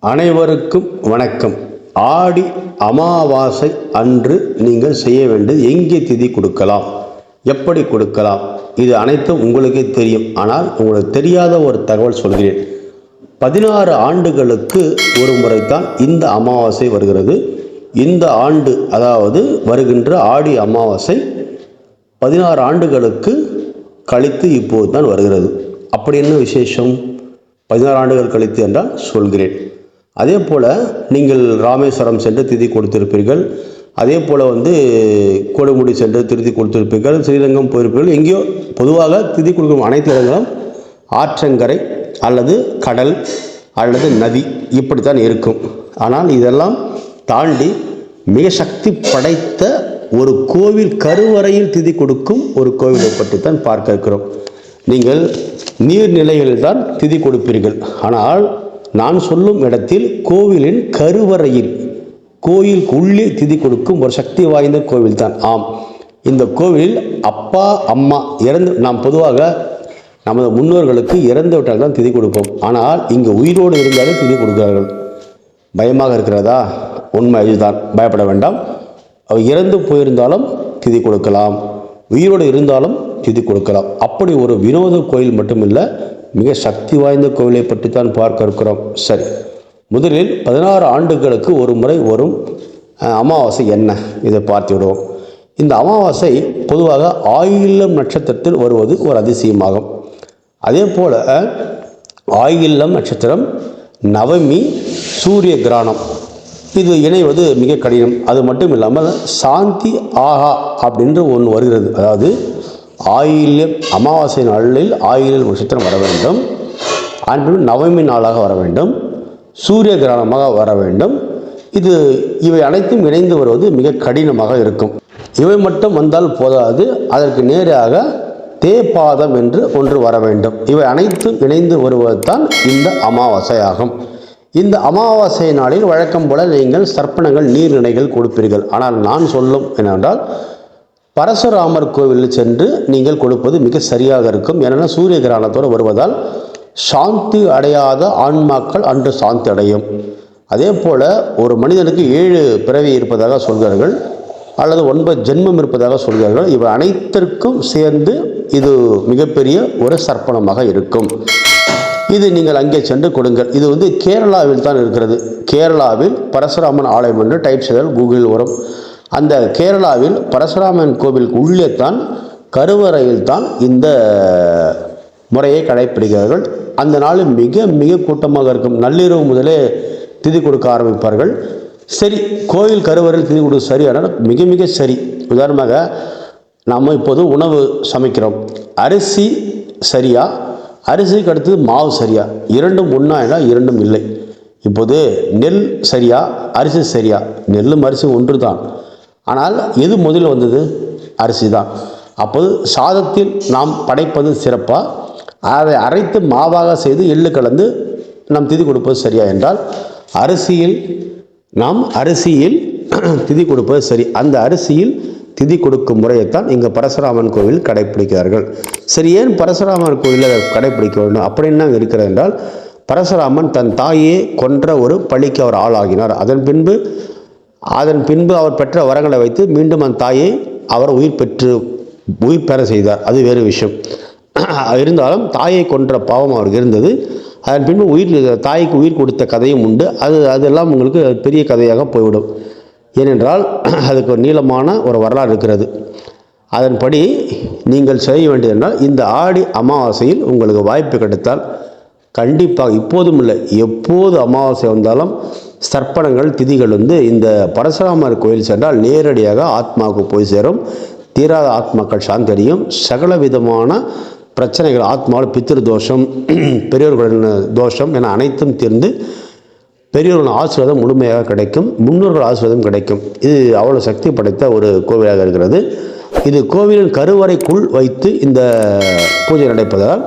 அனைவருக்கும் வணக்கம். ஆடி அமாவாசை அன்று நீங்கள் செய்ய வேண்டியது எங்கே திதி கொடுக்கலாம், எப்படி கொடுக்கலாம், இது அனைத்தும் உங்களுக்கே தெரியும். ஆனால் உங்களுக்கு தெரியாத ஒரு தகவல் சொல்கிறேன். 16 ஆண்டுகளுக்கு ஒரு முறைத்தான் இந்த அமாவாசை வருகிறது. இந்த ஆண்டு, அதாவது வருகின்ற ஆடி அமாவாசை 16 ஆண்டுகளுக்கு கழித்து இப்போது தான் வருகிறது. அப்படி என்ன விசேஷம்? 16 ஆண்டுகள் கழித்து என்றால் சொல்கிறேன். அதே போல் நீங்கள் ராமேஸ்வரம் சென்று திதி கொடுத்திருப்பீர்கள். அதே போல் கொடுமுடி சென்று திதி கொடுத்திருப்பீர்கள். ஸ்ரீரங்கம் போயிருப்பீர்கள். எங்கேயோ பொதுவாக திதி கொடுக்கும் அனைத்து இடங்களும் ஆற்றங்கரை அல்லது கடல் அல்லது நதி, இப்படித்தான் இருக்கும். ஆனால் இதெல்லாம் தாண்டி மிக சக்தி படைத்த ஒரு கோவில் கருவறையில் திதி கொடுக்கும் ஒரு கோவிலை பற்றித்தான் பார்க்க இருக்கிறோம். நீங்கள் நீர்நிலைகளில் தான் திதி கொடுப்பீர்கள். ஆனால் நான் சொல்லும் இடத்தில் கோவிலின் கருவறையில், கோயிலுக்குள்ளே திதி கொடுக்கும் ஒரு சக்தி வாய்ந்த கோவில் தான். ஆம், இந்த கோவிலில் அப்பா அம்மா நாம் பொதுவாக நமது முன்னோர்களுக்கு இறந்து விட்டால் தான் திதி கொடுப்போம். ஆனால் இங்கே உயிரோடு இருந்தாலே திதி கொடுக்கிறார்கள். பயமாக இருக்கிறதா? உண்மை இதுதான், பயப்பட வேண்டாம். அவர் இறந்து போயிருந்தாலும் திதி கொடுக்கலாம், உயிரோடு இருந்தாலும் திதி கொடுக்கலாம். அப்படி ஒரு வினோத கோயில் மட்டுமில்லை, மிக சக்தி வாய்ந்த கோவிலை பற்றித்தான் பார்க்க இருக்கிறோம். சரி, முதலில் 16 ஆண்டுகளுக்கு ஒரு முறை வரும் அமாவாசை என்ன, இதை பார்த்து விடுவோம். இந்த அமாவாசை பொதுவாக ஆயில்யம் நட்சத்திரத்தில் வருவது ஒரு அதிசயமாகும். அதே போல் ஆயில்யம் நட்சத்திரம், நவமி, சூரிய கிரகணம், இது இணைவது மிக கடினம். அது மட்டும் இல்லாமல் சாந்தி ஆகா அப்படின்ற ஒன்று வருகிறது. அதாவது ஆயில்யம் அமாவாசை நாளில் ஆயில்யம் நட்சத்திரம் வர வேண்டும், அன்று நவமி நாளாக வர வேண்டும், சூரிய கிரகணமாக வர வேண்டும். இவை அனைத்தும் இணைந்து வருவது மிக கடினமாக இருக்கும். இவை மட்டும் வந்தால் போதாது, அதற்கு நேராக தேபாதம் என்று ஒன்று வர வேண்டும். இவை அனைத்தும் இணைந்து வருவது தான் இந்த அமாவாசை ஆகும். இந்த அமாவாசை நாளில் வழக்கம் போல நீங்கள் சர்ப்பணங்கள், நீர்நிலைகள் கொடுப்பீர்கள். ஆனால் நான் சொல்லும் என்னவென்றால், பரசுராமர் கோவிலில் சென்று நீங்கள் கொடுப்பது மிக சரியாக இருக்கும். ஏன்னா சூரிய கிரகணத்தோடு வருவதால் சாந்தி அடையாத ஆன்மாக்கள் அன்று சாந்தி அடையும். அதே போல் ஒரு மனிதனுக்கு 7 பிறவி இருப்பதாக சொல்கிறார்கள், அல்லது 9 ஜென்மம் இருப்பதாக சொல்கிறார்கள். இவை அனைத்திற்கும் சேர்ந்து இது மிகப்பெரிய ஒரு சர்ப்பணமாக இருக்கும். இது நீங்கள் அங்கே சென்று கொடுங்கள். இது கேரளாவில் தான் இருக்கிறது. கேரளாவில் பரசுராமன் ஆலயம் என்று டைப் செய்தால் கூகுளில் வரும். அந்த கேரளாவில் பரசுராமன் கோவிலுக்கு உள்ளே தான், கருவறையில் தான் இந்த முறையை கடைப்பிடிக்கிறார்கள். அந்த நாள் மிக மிக கூட்டமாக இருக்கும். நள்ளிரவு முதலே திதி கொடுக்க ஆரம்பிப்பார்கள். சரி, கோயில் கருவறையில் திதி கொடுக்க சரியான மிக மிக சரி. உதாரணமாக நாம் இப்போது உணவு சமைக்கிறோம். அரிசி சரியா, அரிசிக்கு அடுத்தது மாவு சரியா, இரண்டும் ஒன்றா என்றால் இரண்டும் இல்லை. இப்போது நெல் சரியா, அரிசி சரியா? நெல்லும் அரிசி ஒன்று தான். ஆனால் எது முதலில் வந்தது? அரிசி தான். அப்போது சாதத்தில் நாம் படைப்பது சிறப்பாக, அதை அரைத்து மாவாக செய்து எள்ளு கலந்து நாம் திதி கொடுப்பது சரியா என்றால், நாம் அரிசியில் திதி கொடுப்பது சரி. அந்த அரிசியில் திதி கொடுக்கும் முறையைத்தான் இங்கே பரசுராமன் கோவில் கடைப்பிடிக்கிறார்கள். சரி, ஏன் பரசுராமன் கோவிலில் கடைப்பிடிக்க வேண்டும் அப்படின்னு அங்கே இருக்கிறது என்றால், பரசுராமன் தன் தாயே கொன்ற ஒரு பழிக்கு அவர் ஆளாகினார். அதன் பின்பு அவர் பெற்ற வரங்களை வைத்து மீண்டும் அந்த தாயை அவர் உயிர் பெற செய்தார். அது வேறு விஷயம். இருந்தாலும் தாயை கொன்ற பாவம் அவருக்கு இருந்தது. அதன் பின்பு தாய்க்கு உயிர் கொடுத்த கதையும் உண்டு. அதெல்லாம் உங்களுக்கு பெரிய கதையாக போய்விடும். ஏனென்றால் அதுக்கு ஒரு நீளமான ஒரு வரலாறு இருக்கிறது. அதன்படி நீங்கள் செய்ய வேண்டியதென்றால், இந்த ஆடி அமாவாசையில் உங்களுக்கு வாய்ப்பு கிடைத்தால் கண்டிப்பாக, இப்போதும் இல்லை எப்போது அமாவாசை வந்தாலும் சர்ப்பணங்கள், திதிகள் இந்த பரசுராமர் கோயில் சென்றால் நேரடியாக ஆத்மாவுக்கு போய் சேரும். தீராத ஆத்மாக்கள் சாந்தி அடையும். சகல விதமான பிரச்சனைகள், ஆத்மாவில் பித்திரு தோஷம், பெரியோர்களின் தோஷம் என அனைத்தும் தீர்ந்து பெரியோர்களின் ஆசீர்வாதம் முழுமையாக கிடைக்கும். முன்னோர்கள் ஆசீர்வாதம் கிடைக்கும். இது அவ்வளோ சக்தி படைத்த ஒரு கோவிலாக இருக்கிறது. இது கோவிலின் கருவறைக்குள் வைத்து இந்த பூஜை நடப்பதால்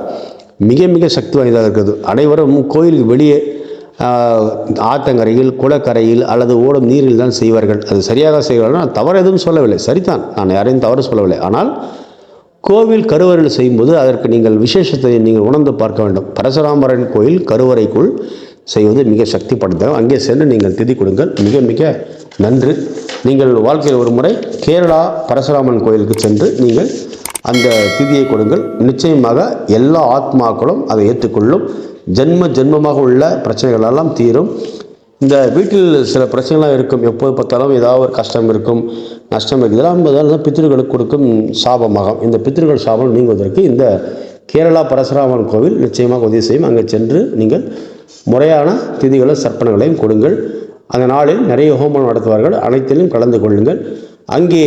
மிக மிக சக்தி வாய்ந்ததாக இருக்கிறது. அனைவரும் கோயிலுக்கு வெளியே ஆத்தங்கரையில், குளக்கரையில் அல்லது ஓடும் நீரில் தான் செய்வார்கள். அது சரியாக செய்வார்கள். நான் தவறு எதுவும் சொல்லவில்லை, சரிதான், நான் யாரையும் தவறு சொல்லவில்லை. ஆனால் கோவில் கருவறையில் செய்யும்போது அதற்கு நீங்கள் விசேஷத்தை நீங்கள் உணர்ந்து பார்க்க வேண்டும். பரசுராமரின் கோயில் கருவறைக்குள் செய்வது மிக சக்தி படைத்ததாகும். அங்கே சென்று நீங்கள் திதி கொடுங்கள். மிக மிக நன்று. நீங்கள் வாழ்க்கையில் ஒரு முறை கேரளா பரசுராமன் கோயிலுக்கு சென்று நீங்கள் அந்த திதியை கொடுங்கள். நிச்சயமாக எல்லா ஆத்மாக்களும் அதை ஏற்றுக்கொள்ளும். ஜென்ம ஜென்மமாக உள்ள பிரச்சனைகள் எல்லாம் தீரும். இந்த வீட்டில் சில பிரச்சனைலாம் இருக்கும். எப்போது பார்த்தாலும் ஏதாவது ஒரு கஷ்டம் இருக்கும், நஷ்டம் இருக்குது. இதெல்லாம் பித்திருக்களுக்கு கொடுக்கும் சாபமாகும். இந்த பித்திருக்கள் சாபம் நீங்குவதற்கு இந்த கேரளா பரசுராமன் கோவில் நிச்சயமாக உதவி செய்யும். அங்கே சென்று நீங்கள் முறையான திதிகளை சர்ப்பணங்களையும் கொடுங்கள். அந்த நாளில் நிறைய ஹோமம் நடத்துவார்கள். அனைத்திலும் கலந்து கொள்ளுங்கள். அங்கே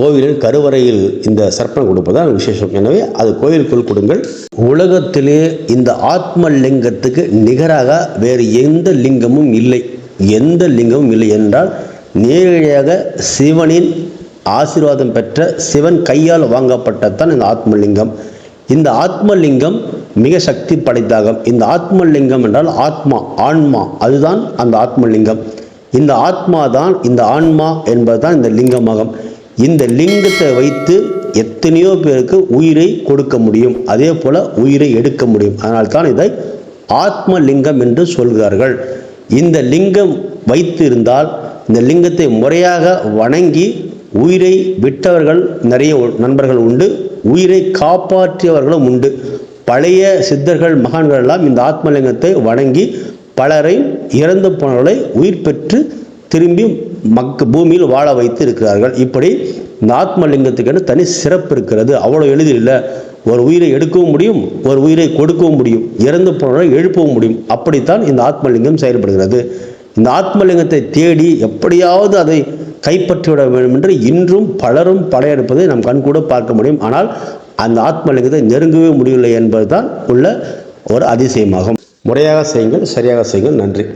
கோவிலில் கருவறையில் இந்த சர்ப்பணம் கொடுப்பதுதான் விசேஷம். எனவே அது கோயிலுக்குள் கொடுங்கள். உலகத்திலே இந்த ஆத்ம லிங்கத்துக்கு நிகராக வேறு எந்த லிங்கமும் இல்லை. எந்த லிங்கமும் இல்லை என்றால் நேரடியாக சிவனின் ஆசீர்வாதம் பெற்ற சிவன் கையால் வாங்கப்பட்டதான் இந்த ஆத்மலிங்கம். இந்த ஆத்மலிங்கம் மிக சக்தி படைத்தாகும். இந்த ஆத்மலிங்கம் என்றால் ஆத்மா, ஆன்மா, அதுதான் அந்த ஆத்மலிங்கம். இந்த ஆத்மா தான் இந்த ஆன்மா என்பதுதான் இந்த லிங்கமாகும். இந்த லிங்கத்தை வைத்து எத்தனையோ பேருக்கு உயிரை கொடுக்க முடியும், அதே போல உயிரை எடுக்க முடியும். அதனால்தான் இதை ஆத்மலிங்கம் என்று சொல்கிறார்கள். இந்த லிங்கம் வைத்து இருந்தால் இந்த லிங்கத்தை முறையாக வணங்கி உயிரை விட்டவர்கள் நிறைய நண்பர்கள் உண்டு, உயிரை காப்பாற்றியவர்களும் உண்டு. பழைய சித்தர்கள் மகான்கள் எல்லாம் இந்த ஆத்மலிங்கத்தை வணங்கி பலரை இறந்து போனவர்களை உயிர் பெற்று திரும்பி பூமியில் வாழ வைத்து இருக்கிறார்கள். இப்படி இந்த ஆத்மலிங்கத்துக்கு தனி சிறப்பு இருக்கிறது. அவ்வளோ எளிதில் இல்லை. ஒரு உயிரை எடுக்கவும் முடியும், ஒரு உயிரை கொடுக்கவும் முடியும், இறந்து போனவரை எழுப்பவும் முடியும். அப்படித்தான் இந்த ஆத்மலிங்கம் செயல்படுகிறது. இந்த ஆத்மலிங்கத்தை தேடி எப்படியாவது அதை கைப்பற்றிவிட வேண்டும் என்று இன்றும் பலரும் படையெடுப்பதை நாம் கண்கூட பார்க்க முடியும். ஆனால் அந்த ஆத்மலிங்கத்தை நெருங்கவே முடியவில்லை என்பதுதான் உள்ள ஒரு அதிசயமாகும். முறையாக செய்யுங்கள், சரியாக செய்யுங்கள். நன்றி.